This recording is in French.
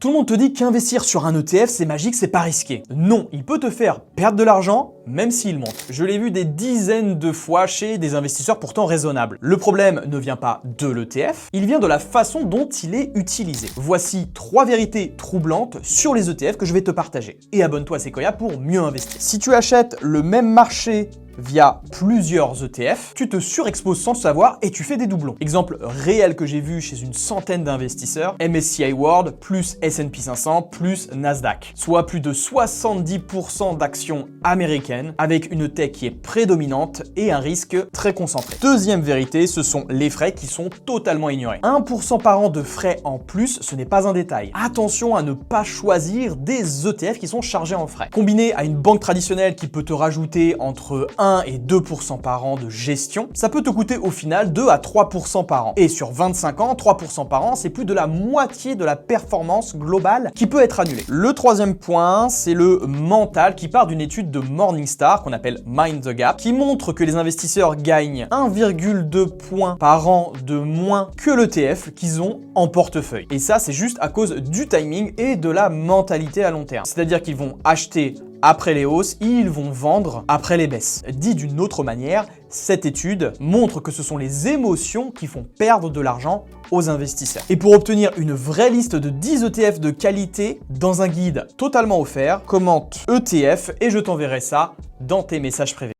Tout le monde te dit qu'investir sur un ETF, c'est magique, c'est pas risqué. Non, il peut te faire perdre de l'argent, même s'il monte. Je l'ai vu des dizaines de fois chez des investisseurs pourtant raisonnables. Le problème ne vient pas de l'ETF, il vient de la façon dont il est utilisé. Voici 3 vérités troublantes sur les ETF que je vais te partager. Et abonne-toi à Sequoia pour mieux investir. Si tu achètes le même marché via plusieurs ETF, tu te surexposes sans le savoir et tu fais des doublons. Exemple réel que j'ai vu chez une centaine d'investisseurs, MSCI World plus S&P 500 plus Nasdaq, soit plus de 70% d'actions américaines avec une tech qui est prédominante et un risque très concentré. Deuxième vérité, ce sont les frais qui sont totalement ignorés. 1% par an de frais en plus, ce n'est pas un détail. Attention à ne pas choisir des ETF qui sont chargés en frais. Combiné à une banque traditionnelle qui peut te rajouter entre 1 et 2% par an de gestion, ça peut te coûter au final 2 à 3% par an. Et sur 25 ans, 3% par an, c'est plus de la moitié de la performance globale qui peut être annulée. Le troisième point, c'est le mental qui part d'une étude de Morningstar qu'on appelle Mind the Gap, qui montre que les investisseurs gagnent 1,2 points par an de moins que l'ETF qu'ils ont en portefeuille. Et ça, c'est juste à cause du timing et de la mentalité à long terme. C'est-à-dire qu'ils vont acheter après les hausses, ils vont vendre après les baisses. Dit d'une autre manière, cette étude montre que ce sont les émotions qui font perdre de l'argent aux investisseurs. Et pour obtenir une vraie liste de 10 ETF de qualité dans un guide totalement offert, commente ETF et je t'enverrai ça dans tes messages privés.